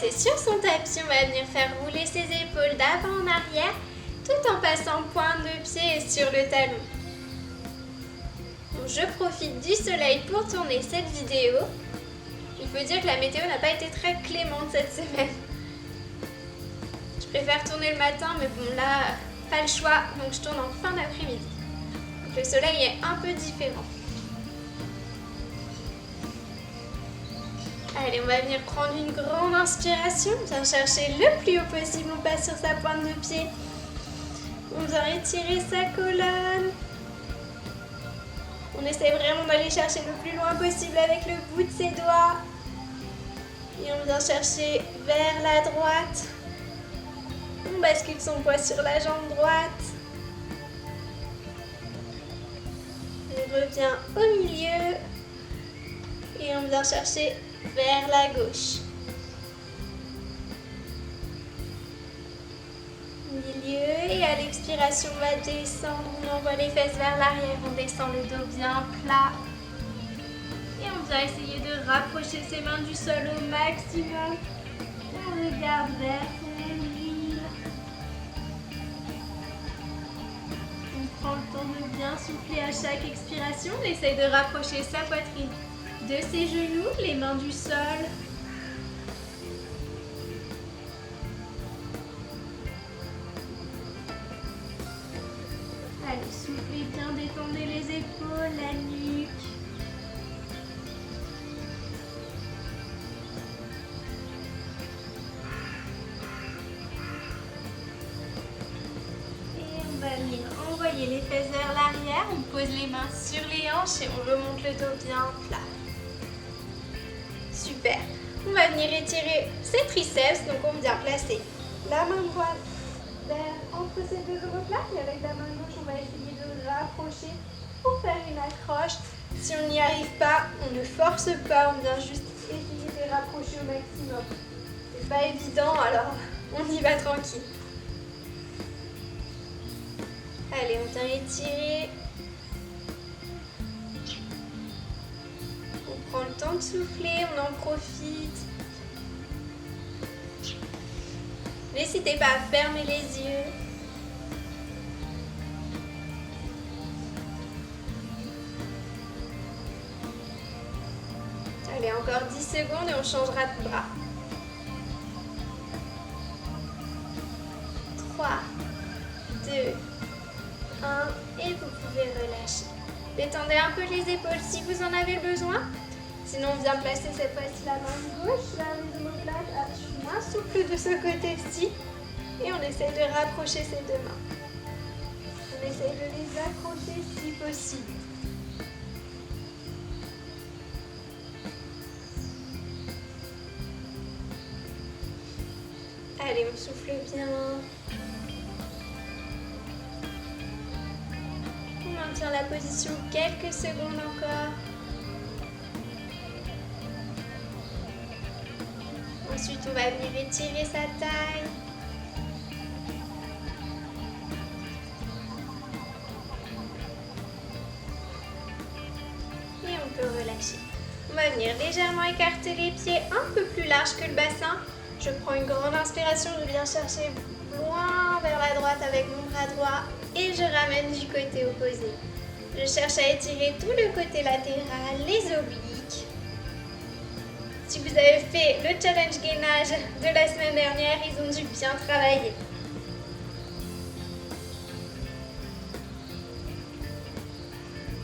placer sur son tapis, on va venir faire rouler ses épaules d'avant en arrière, tout en passant pointe de pied sur le talon. Donc, je profite du soleil pour tourner cette vidéo. Il faut dire que la météo n'a pas été très clémente cette semaine. Je préfère tourner le matin, mais bon là, pas le choix, donc je tourne en fin d'après-midi. Le soleil est un peu différent. Allez, on va venir prendre une grande inspiration, bien chercher le plus haut possible, on passe sur sa pointe de pied. On vient étirer sa colonne. On essaie vraiment d'aller chercher le plus loin possible avec le bout de ses doigts. Et on vient chercher vers la droite. On bascule son poids sur la jambe droite. On revient au milieu. Et on vient chercher vers la gauche. Milieu, et à l'expiration on va descendre, on envoie les fesses vers l'arrière, on descend le dos bien plat et on vient essayer de rapprocher ses mains du sol au maximum. On regarde vers son nombril. On prend le temps de bien souffler à chaque expiration, on essaye de rapprocher sa poitrine de ses genoux, les mains du sol. Allez, soufflez bien, détendez les épaules, la nuque. Et on va venir envoyer les fesses vers l'arrière. On pose les mains sur les hanches et on remonte le dos bien plat. Super. On va venir étirer ses triceps. Donc on vient placer la main droite entre ces deux omoplates et avec la main gauche on va essayer de rapprocher pour faire une accroche. Si on n'y arrive pas, on ne force pas, on vient juste essayer de rapprocher au maximum. C'est pas évident, alors on y va tranquille. Allez, on vient étirer. On prend le temps de souffler, on en profite. N'hésitez pas à fermer les yeux. Allez, encore 10 secondes et on changera de bras. 3, 2, 1 et vous pouvez relâcher. Détendez un peu les épaules si vous en avez besoin. Sinon, on vient placer cette fois-ci la main gauche, les omoplates. Je suis moins souple de ce côté-ci. Et on essaie de rapprocher ces deux mains. On essaie de les accrocher si possible. Allez, on souffle bien. On maintient la position quelques secondes encore. Ensuite, on va venir étirer sa taille. Et on peut relâcher. On va venir légèrement écarter les pieds un peu plus large que le bassin. Je prends une grande inspiration, je viens chercher loin vers la droite avec mon bras droit et je ramène du côté opposé. Je cherche à étirer tout le côté latéral, les obliques. Si vous avez fait le challenge gainage de la semaine dernière, ils ont dû bien travailler.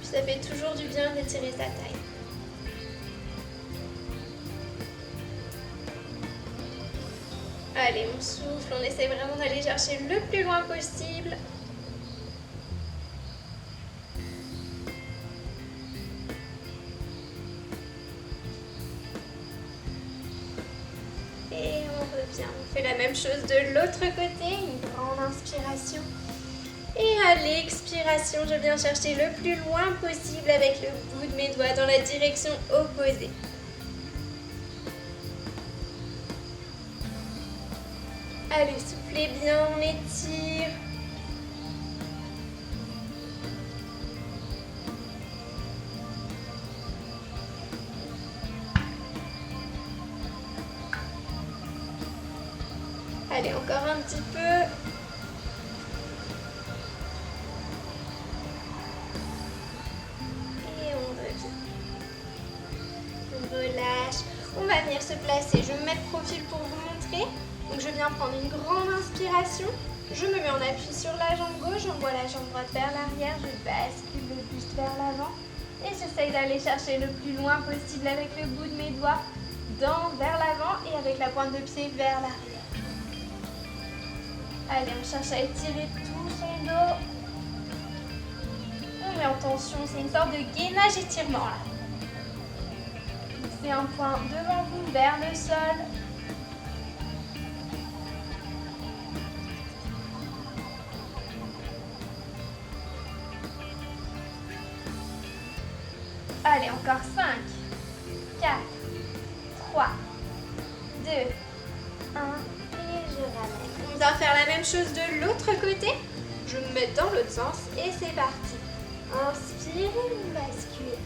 Ça fait toujours du bien d'étirer sa taille. Allez, on souffle, on essaie vraiment d'aller chercher le plus loin possible. Et on revient. On fait la même chose de l'autre côté, une grande inspiration. Et à l'expiration, je viens chercher le plus loin possible avec le bout de mes doigts dans la direction opposée. Allez, soufflez bien, on étire. Allez, encore un petit peu. Et on revient. On relâche. On va venir se placer. Je vais me mettre profil pour vous montrer. Donc je viens prendre une grande inspiration. Je me mets en appui sur la jambe gauche. J'envoie la jambe droite vers l'arrière. Je bascule le buste vers l'avant. Et j'essaye d'aller chercher le plus loin possible avec le bout de mes doigts vers l'avant et avec la pointe de pied vers l'arrière. Allez, on cherche à étirer tout son dos. On met en tension, c'est une sorte de gainage étirement là. C'est un point devant vous vers le sol. Allez, encore 5, 4, 3, 2, 1 et je ramène. On va faire la même chose de l'autre côté. Je me mets dans l'autre sens et c'est parti. Inspire et on bascule.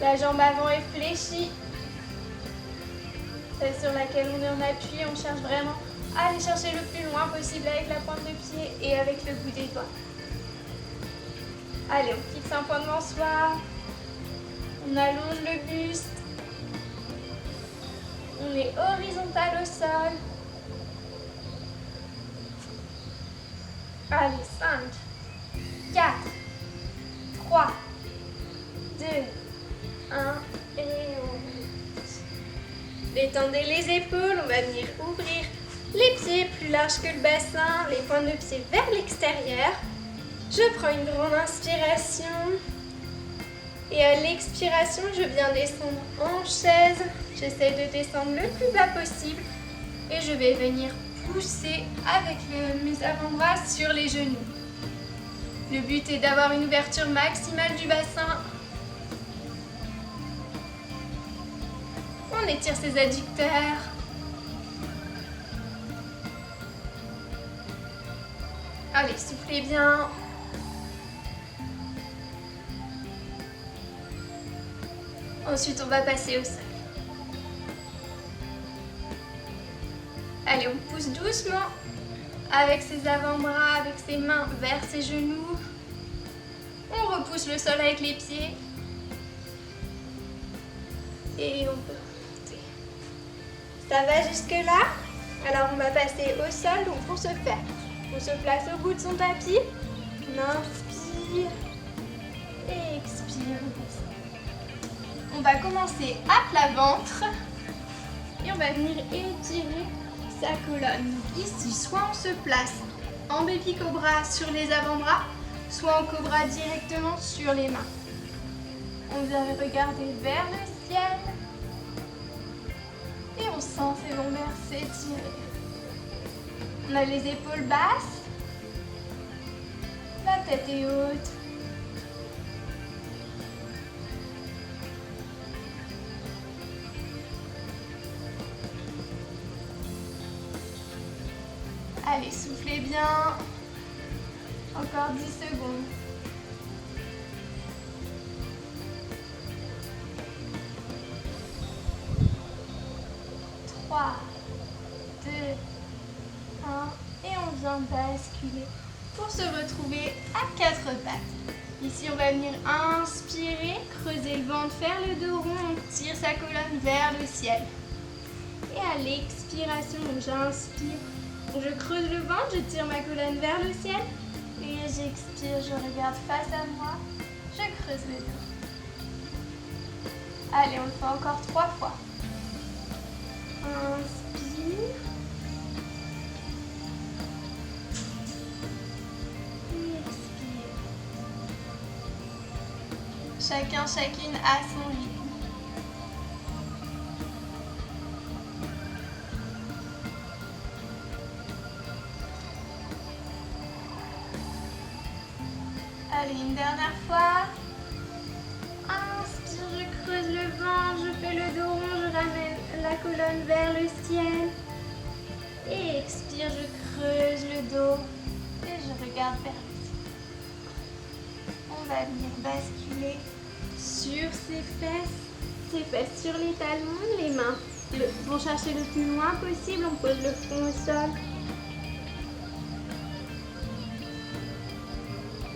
La jambe avant est fléchie. Celle sur laquelle on est en appui, on cherche vraiment à aller chercher le plus loin possible avec la pointe de pied et avec le bout des doigts. Allez, on fixe un point devant soi. On allonge le buste. On est horizontal au sol. Allez, 5, 4, 3, 2, 1 et on remonte. Détendez les épaules, on va venir ouvrir les pieds plus larges que le bassin, les pointes de pied vers l'extérieur. Je prends une grande inspiration. Et à l'expiration, je viens descendre en chaise. J'essaie de descendre le plus bas possible. Et je vais venir pousser avec mes avant-bras sur les genoux. Le but est d'avoir une ouverture maximale du bassin. On étire ses adducteurs. Allez, soufflez bien. Ensuite, on va passer au sol. Allez, on pousse doucement avec ses avant-bras, avec ses mains vers ses genoux. On repousse le sol avec les pieds. Et on peut remonter. Ça va jusque-là? Alors, on va passer au sol. Donc, pour ce faire, on se place au bout de son tapis. On inspire et expire. On va commencer à plat ventre et on va venir étirer sa colonne. Donc ici, soit on se place en baby cobra sur les avant-bras, soit en cobra directement sur les mains. On vient regarder vers le ciel et on sent ses lombaires s'étirer. On a les épaules basses, la tête est haute. Allez, soufflez bien. Encore 10 secondes. 3, 2, 1 et on vient basculer pour se retrouver à 4 pattes. Ici, on va venir inspirer, creuser le ventre, faire le dos rond, on tire sa colonne vers le ciel. Et à l'expiration, j'inspire. Je creuse le ventre, je tire ma colonne vers le ciel et j'expire, je regarde face à moi, je creuse le dos. Allez, on le fait encore 3 fois. Inspire. Et expire. Chacun, chacune à son rythme. Allez, une dernière fois. Inspire, je creuse le ventre, je fais le dos rond, je ramène la colonne vers le ciel. Et expire, je creuse le dos et je regarde vers le ciel. On va venir basculer sur ses fesses sur les talons, les mains Pour chercher le plus loin possible, on pose le front au sol.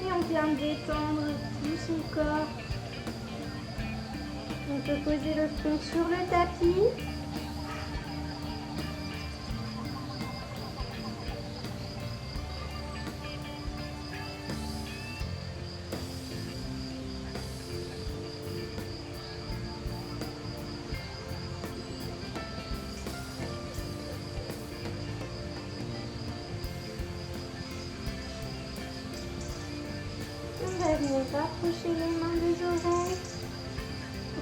Et on vient détendre tout son corps. On peut poser le front sur le tapis. On va venir rapprocher les mains des oreilles,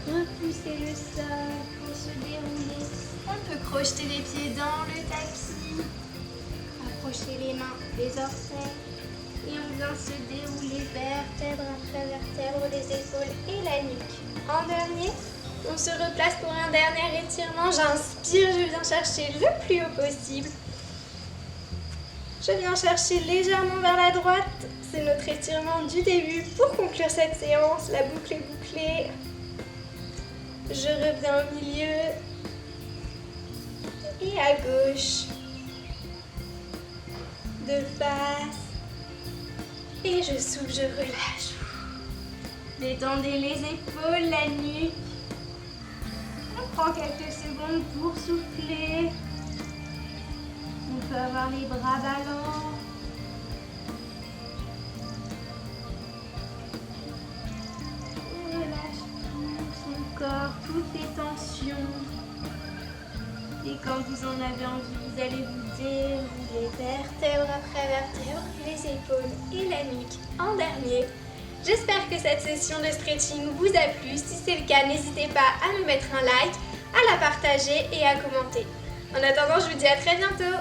repousser le sol pour se dérouler. On peut crocheter les pieds dans le tapis, rapprocher les mains des orteils et on vient se dérouler vertèbre après vertèbre, les épaules et la nuque. En dernier, on se replace pour un dernier étirement. J'inspire, je viens chercher le plus haut possible. Je viens chercher légèrement vers la droite. C'est notre étirement du début pour conclure cette séance. La boucle est bouclée. Je reviens au milieu et à gauche. De face. Et je souffle, je relâche. Détendez les épaules, la nuque. On prend quelques secondes pour souffler. On peut avoir les bras ballants. On relâche tout son corps, toutes les tensions. Et quand vous en avez envie, vous allez vous dérouler vertèbre après vertèbre, les épaules et la nuque en dernier. J'espère que cette session de stretching vous a plu. Si c'est le cas, n'hésitez pas à me mettre un like, à la partager et à commenter. En attendant, je vous dis à très bientôt.